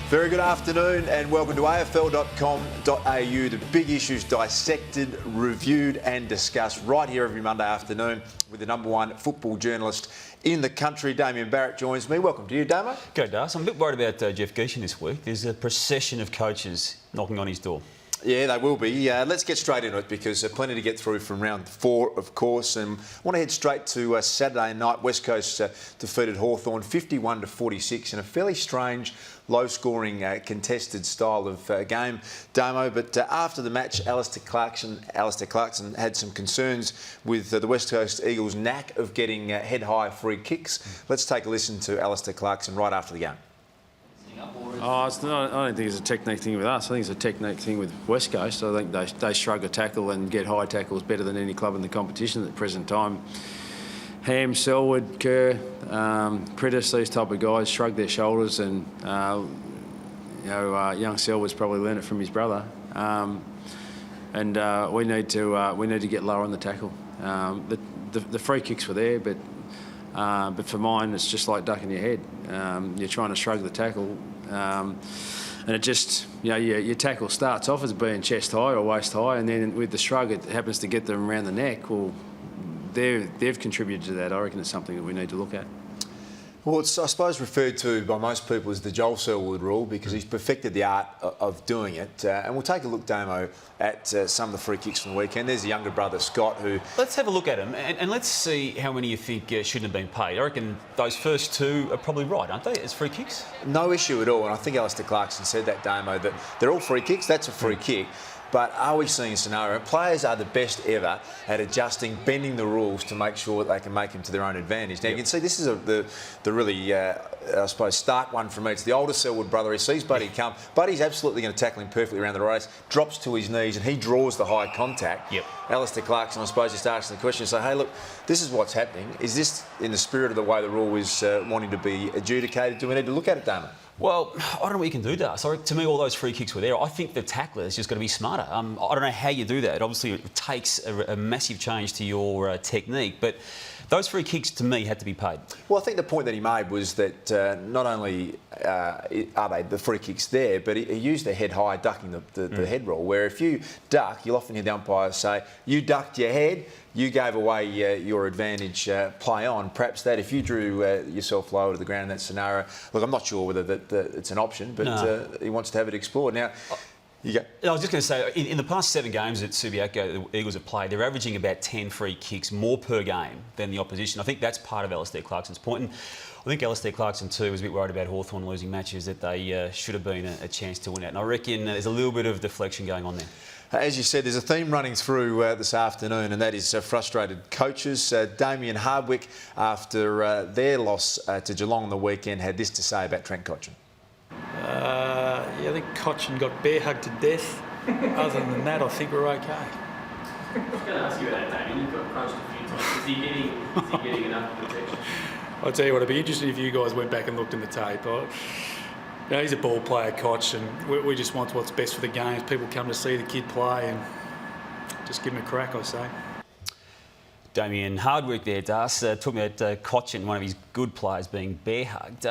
Very good afternoon and welcome to afl.com.au. The big issues dissected, reviewed and discussed right here every Monday afternoon with the #1 football journalist in the country. Damian Barrett joins me. Welcome to you, Damo. Go, Darcy. I'm a bit worried about Jeff Geeshan this week. There's a procession of coaches knocking on his door. Yeah, they will be. Let's get straight into it because plenty to get through from round 4, of course. And I want to head straight to Saturday night. West Coast defeated Hawthorn 51-46 in a fairly strange, low-scoring, contested style of game, Damo. But after the match, Alistair Clarkson had some concerns with the West Coast Eagles' knack of getting head-high free kicks. Let's take a listen to Alistair Clarkson right after the game. I don't think it's a technique thing with us. I think it's a technique thing with West Coast. I think they shrug a tackle and get high tackles better than any club in the competition at the present time. Ham, Selwood, Kerr, Prittis, these type of guys shrug their shoulders, and young Selwood's probably learned it from his brother. We need to get lower on the tackle. The free kicks were there, but for mine, it's just like ducking your head. You're trying to shrug the tackle, and it just, your tackle starts off as being chest high or waist high, and then with the shrug, it happens to get them around the neck. Well, they've contributed to that. I reckon it's something that we need to look at. Well, it's, I suppose, referred to by most people as the Joel Selwood rule because he's perfected the art of doing it. And we'll take a look, Damo, at some of the free kicks from the weekend. There's the younger brother, Scott, who... Let's have a look at him and let's see how many you think shouldn't have been paid. I reckon those first two are probably right, aren't they, as free kicks? No issue at all. And I think Alistair Clarkson said that, Damo, that they're all free kicks. That's a free kick. But are we seeing a scenario? Players are the best ever at adjusting, bending the rules to make sure that they can make them to their own advantage. Now, you can see this is the really, I suppose, stark one for me. It's the older Selwood brother. He sees Buddy come. Buddy's absolutely going to tackle him perfectly around the race, drops to his knees, and he draws the high contact. Alistair Clarkson, I suppose, just asking the question, say, hey, look, this is what's happening. Is this in the spirit of the way the rule is wanting to be adjudicated? Do we need to look at it, Damo? Well, I don't know what you can do, Dar. So to me, all those free kicks were there. I think the tackler is just got to be smarter. I don't know how you do that. Obviously, it takes a massive change to your technique, but those free kicks, to me, had to be paid. Well, I think the point that he made was that not only are they the free kicks there, but he used the head high, ducking the head roll, where if you duck, you'll often hear the umpire say, you ducked your head, you gave away your advantage, play on. Perhaps that if you drew yourself lower to the ground in that scenario, look, I'm not sure whether it's an option, but he wants to have it explored. Now, you go. I was just going to say, in the past 7 games that Subiaco, the Eagles have played, they're averaging about 10 free kicks more per game than the opposition. I think that's part of Alistair Clarkson's point. And I think Alistair Clarkson too was a bit worried about Hawthorn losing matches that they should have been a chance to win it. And I reckon there's a little bit of deflection going on there. As you said, there's a theme running through this afternoon, and that is frustrated coaches. Damien Hardwick, after their loss to Geelong on the weekend, had this to say about Trent Cotchin. I think Cotchin got bear hugged to death. Other than that, I think we're okay. I was going to ask you about that, Damien. You've got approached a few times. Is he getting enough protection? I'll tell you what, it'd be interesting if you guys went back and looked in the tape. He's a ball player, Koch, and we just want what's best for the games. People come to see the kid play and just give him a crack, I say. Damien Hardwick there, Das, talking about Cotchin, one of his good players, being bear hugged.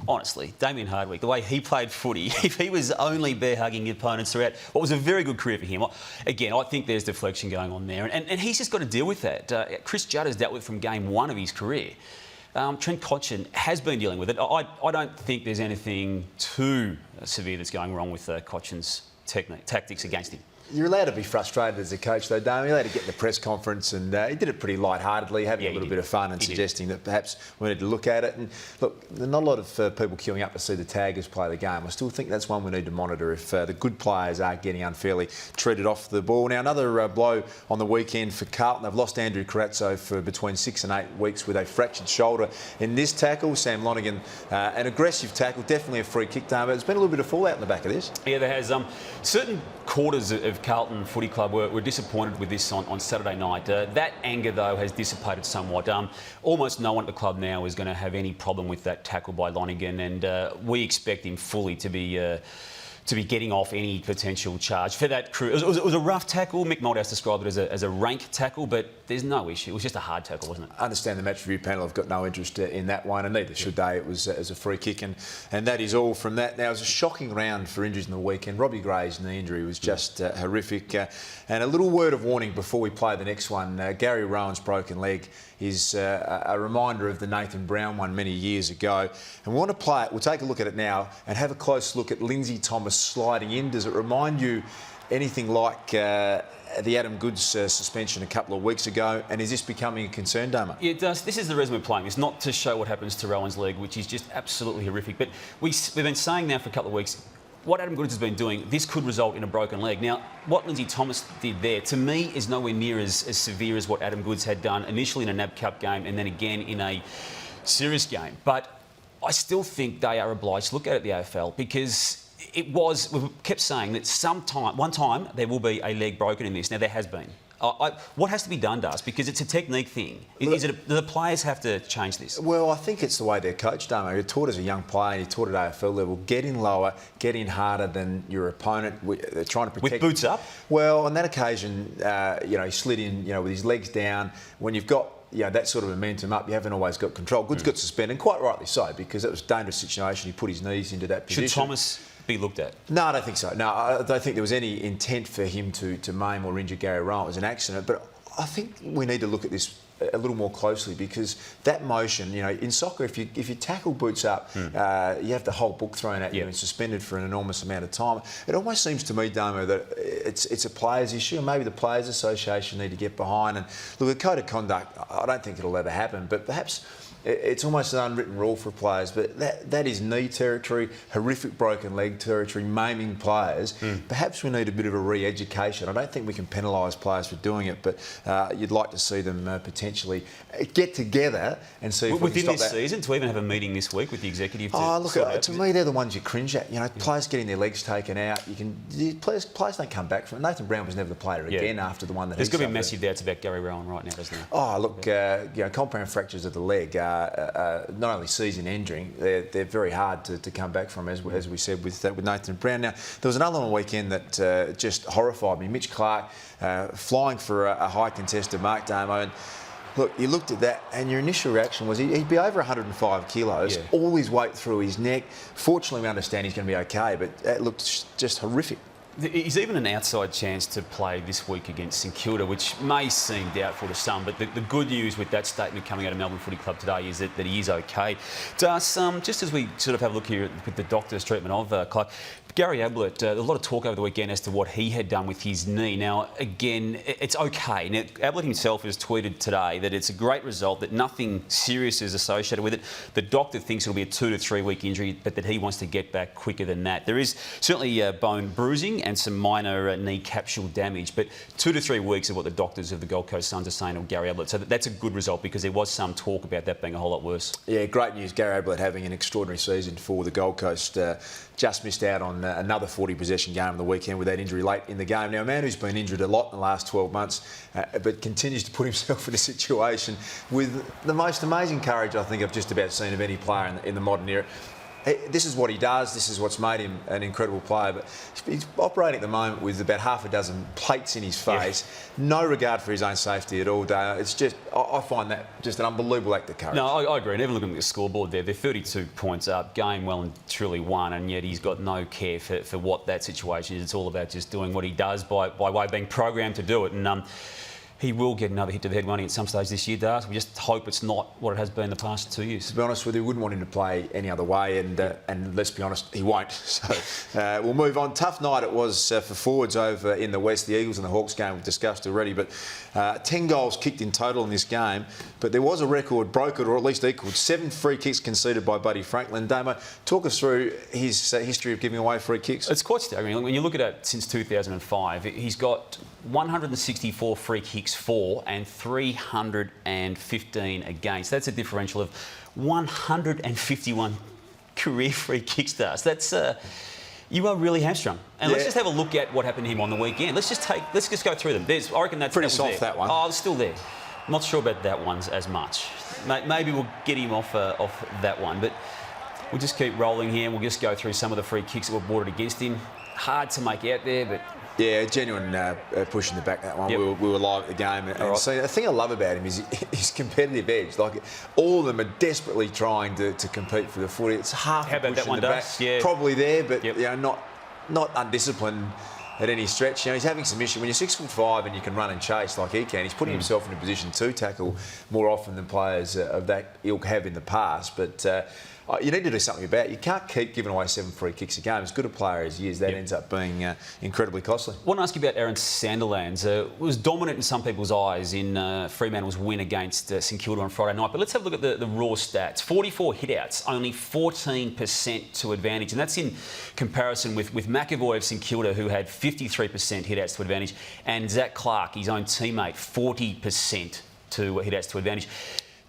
Honestly, Damien Hardwick, the way he played footy, if he was only bear hugging opponents throughout what was a very good career for him, again, I think there's deflection going on there, and he's just got to deal with that. Chris Judd has dealt with it from game 1 of his career. Trent Cotchin has been dealing with it. I don't think there's anything too severe that's going wrong with Cotchin's tactics against him. You're allowed to be frustrated as a coach, though, Damien. You're allowed to get in the press conference, and he did it pretty lightheartedly, having a little bit of fun and suggesting that perhaps we need to look at it. And look, there's not a lot of people queuing up to see the taggers play the game. I still think that's one we need to monitor if the good players are getting unfairly treated off the ball. Now, another blow on the weekend for Carlton. They've lost Andrew Carazzo for between 6 and 8 weeks with a fractured shoulder in this tackle. Sam Lonergan, an aggressive tackle, definitely a free kick, but there's been a little bit of fallout in the back of this. Yeah, there has. Certain quarters of Carlton Footy Club were disappointed with this on Saturday night. That anger, though, has dissipated somewhat. Almost no one at the club now is going to have any problem with that tackle by Lonergan, and we expect him fully to be to be getting off any potential charge for that crew. It was a rough tackle. Mick Moldhouse described it as a rank tackle, but there's no issue. It was just a hard tackle, wasn't it? I understand the match review panel have got no interest in that one, and neither should they. It was as a free kick, and that is all from that. Now, it was a shocking round for injuries in the weekend. Robbie Gray's knee injury was just horrific. And a little word of warning before we play the next one. Gary Rowan's broken leg is a reminder of the Nathan Brown one many years ago. And we want to play it. We'll take a look at it now and have a close look at Lindsay Thomas sliding in. Does it remind you anything like the Adam Goodes suspension a couple of weeks ago? And is this becoming a concern, Damo? Yeah, it does. This is the reason we're playing. It's not to show what happens to Rowan's leg, which is just absolutely horrific. But we've been saying now for a couple of weeks, what Adam Goodes has been doing, this could result in a broken leg. Now, what Lindsay Thomas did there, to me, is nowhere near as severe as what Adam Goodes had done initially in a NAB Cup game and then again in a serious game. But I still think they are obliged to look at it, the AFL, because we kept saying that one time, there will be a leg broken in this. Now, there has been. What has to be done, Darcy? Because it's a technique thing. Do the players have to change this? Well, I think it's the way they're coached, Damo. You're taught as a young player, and you're taught at AFL level, get in lower, get in harder than your opponent. They're trying to protect... With boots up? Well, on that occasion, he slid in, with his legs down. When you've got that sort of momentum up, you haven't always got control. Goodes got suspended, and quite rightly so, because it was a dangerous situation. He put his knees into that position. Should Thomas be looked at? No, I don't think so. No, I don't think there was any intent for him to maim or injure Gary Rowan. It was an accident. But I think we need to look at this a little more closely, because that motion, in soccer, if you tackle boots up, you have the whole book thrown at you and suspended for an enormous amount of time. It almost seems to me, Damo, that it's a players' issue, and maybe the Players Association need to get behind. And look, a code of conduct, I don't think it'll ever happen, but perhaps it's almost an unwritten rule for players, but that is knee territory, horrific broken leg territory, maiming players. Perhaps we need a bit of a re-education. I don't think we can penalise players for doing it, but you'd like to see them potentially get together and see if we can stop this season, to even have a meeting this week with the executive. To me, they're the ones you cringe at. Players getting their legs taken out. Players don't come back from it. Nathan Brown was never the player again after the one that. There's going to be massive doubts about Gary Rowan right now, doesn't there? Oh, look, compound fractures of the leg. Not only season-ending, they're very hard to come back from, as we said with Nathan Brown. Now, there was another one weekend that just horrified me. Mitch Clark flying for a high contested mark, Damo. And look, you looked at that, and your initial reaction was he'd be over 105 kilos, all his weight through his neck. Fortunately, we understand he's going to be okay, but it looked just horrific. He's even an outside chance to play this week against St Kilda, which may seem doubtful to some, but the good news with that statement coming out of Melbourne Footy Club today is that he is okay. Just as we sort of have a look here with the doctor's treatment of Clark, Gary Ablett, a lot of talk over the weekend as to what he had done with his knee. Now, again, it's okay. Now, Ablett himself has tweeted today that it's a great result, that nothing serious is associated with it. The doctor thinks it'll be a 2 to 3 week injury, but that he wants to get back quicker than that. There is certainly bone bruising and some minor knee capsule damage, but 2 to 3 weeks is what the doctors of the Gold Coast Suns are saying of Gary Ablett. So that's a good result, because there was some talk about that being a whole lot worse. Yeah, great news. Gary Ablett having an extraordinary season for the Gold Coast. Just missed out on another 40 possession game on the weekend with that injury late in the game. Now, a man who's been injured a lot in the last 12 months, but continues to put himself in a situation with the most amazing courage I think I've just about seen of any player in the modern era. This is what he does. This is what's made him an incredible player. But he's operating at the moment with about half a dozen plates in his face. No regard for his own safety at all, Dale. It's just, I find that just an unbelievable act of courage. No, I agree. And even looking at the scoreboard there, they're 32 points up, game well and truly won, and yet he's got no care for what that situation is. It's all about just doing what he does by way of being programmed to do it. And he will get another hit to the head, won't he, at some stage this year, Darcy? We just hope it's not what it has been the past 2 years. To be honest with you, we wouldn't want him to play any other way, and let's be honest, he won't. So we'll move on. Tough night it was for forwards over in the West. The Eagles and the Hawks game we've discussed already, but 10 goals kicked in total in this game. But there was a record broken, or at least equalled. 7 free kicks conceded by Buddy Franklin. Damo, talk us through his history of giving away free kicks. It's quite staggering. When you look at it since 2005, he's got 164 free kicks for and 315 against. That's a differential of 151 career free kick stars. That's you are really hamstrung. And let's just have a look at what happened to him on the weekend. Let's just go through them. I reckon that's pretty soft, that one. Oh, it's still there. I'm not sure about that one as much. Maybe we'll get him off that one, but we'll just keep rolling here and we'll just go through some of the free kicks that were awarded against him. hard to make out there, but... Yeah, genuine push in the back, that one. Yep. We were live at the game. And Right. so the thing I love about him is his competitive edge. Like, all of them are desperately trying to compete for the footy. It's half How a about push that in one, the back. Darcy? Yeah. Probably there, but Yep. you know, not undisciplined at any stretch. You know, he's having some issue. When you're 6'5" and you can run and chase like he can, he's putting himself in a position to tackle more often than players of that ilk have in the past. But you need to do something about it. You can't keep giving away 7 free kicks a game. As good a player as he is, that ends up being incredibly costly. I want to ask you about Aaron Sandilands. Was dominant in some people's eyes in Fremantle's win against St Kilda on Friday night. But let's have a look at the raw stats. 44 hitouts, only 14% to advantage. And that's in comparison with McAvoy of St Kilda, who had 53% hitouts to advantage, and Zach Clark, his own teammate, 40% to hitouts to advantage.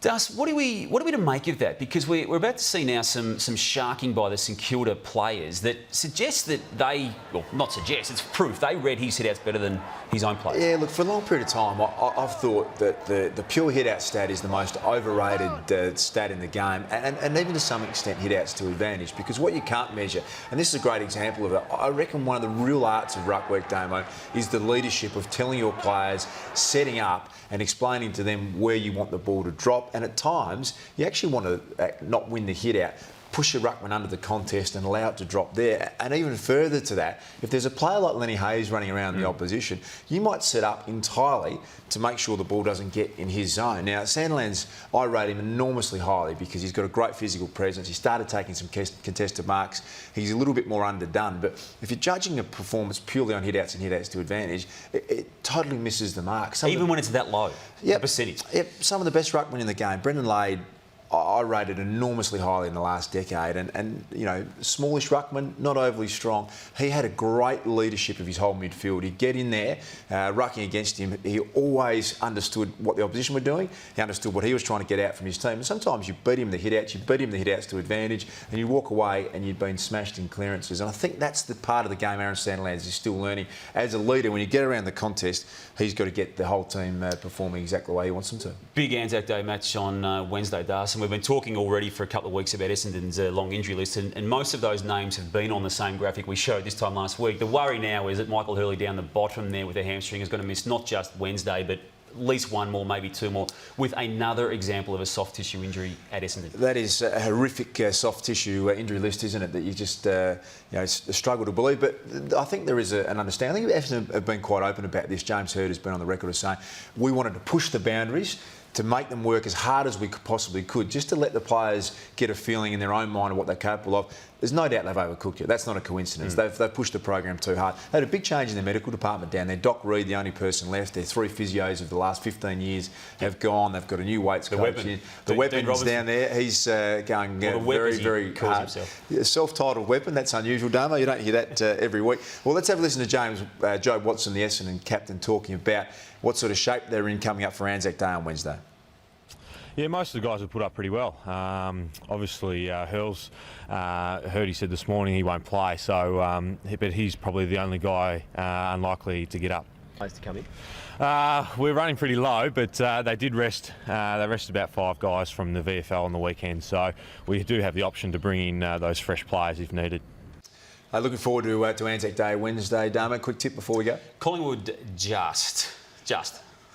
Dus, what are we to make of that? Because we're about to see now some sharking by the St Kilda players that suggests that they, well, not suggest, it's proof they read his hitouts better than his own players. Yeah, look, for a long period of time, I've thought that the pure hit-out stat is the most overrated stat in the game, and even to some extent hit-outs to advantage, because what you can't measure, and this is a great example of it, I reckon one of the real arts of ruck work, Damo, is the leadership of telling your players, setting up and explaining to them where you want the ball to drop. And at times, you actually want to not win the hit-out, push your ruckman under the contest and allow it to drop there. And even further to that, if there's a player like Lenny Hayes running around the opposition, you might set up entirely to make sure the ball doesn't get in his zone. Now, Sandilands, I rate him enormously highly because he's got a great physical presence. He started taking some contested marks. He's a little bit more underdone. But if you're judging a performance purely on hit-outs and hit-outs to advantage, it totally misses the mark. Even when it's that low, the percentage. Yep, some of the best ruckmen in the game. Brendan Lade, I rated enormously highly in the last decade, and you know, smallish ruckman, not overly strong. He had a great leadership of his whole midfield. He'd get in there, rucking against him. He always understood what the opposition were doing. He understood what he was trying to get out from his team. And sometimes you beat him the hit-outs, you beat him the hit-outs to advantage, and you walk away and you'd been smashed in clearances. And I think that's the part of the game Aaron Sandilands is still learning. As a leader, when you get around the contest, he's got to get the whole team performing exactly the way he wants them to. Big Anzac Day match on Wednesday, Darcy. We've been talking already for a couple of weeks about Essendon's long injury list, and most of those names have been on the same graphic we showed this time last week. The worry now is that Michael Hurley down the bottom there with a hamstring is going to miss not just Wednesday, but at least one more, maybe two more, with another example of a soft tissue injury at Essendon. That is a horrific soft tissue injury list, isn't it? That you just struggle to believe. But I think there is an understanding. I think Essendon have been quite open about this. James Hird has been on the record as saying we wanted to push the boundaries, to make them work as hard as we possibly could, just to let the players get a feeling in their own mind of what they're capable of. There's no doubt they've overcooked it. That's not a coincidence. They've pushed the program too hard. They had a big change in their medical department down there. Doc Reed, the only person left. Their 3 physios of the last 15 years have gone. They've got a new weights coach in. The weapon's down there. He's going very, very hard. Self-titled weapon. That's unusual, Damo. You don't hear that every week. Well, let's have a listen to James Joe Watson, the Essendon captain, talking about what sort of shape they're in coming up for Anzac Day on Wednesday. Yeah, most of the guys have put up pretty well. Obviously, Hurls, heard he said this morning he won't play, so but he's probably the only guy unlikely to get up. Place to come in. We're running pretty low, but they did rest. They rested about 5 guys from the VFL on the weekend, so we do have the option to bring in those fresh players if needed. Looking forward to Anzac Day Wednesday. Damo, quick tip before we go. Collingwood just.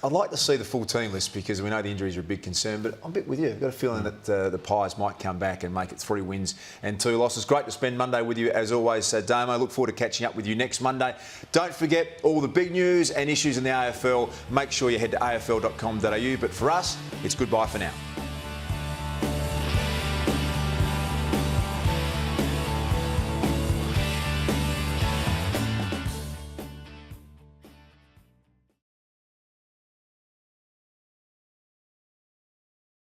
I'd like to see the full team list because we know the injuries are a big concern, but I'm a bit with you. I've got a feeling that the Pies might come back and make it 3 wins and 2 losses. Great to spend Monday with you as always, Damo. Look forward to catching up with you next Monday. Don't forget all the big news and issues in the AFL. Make sure you head to afl.com.au. But for us, it's goodbye for now.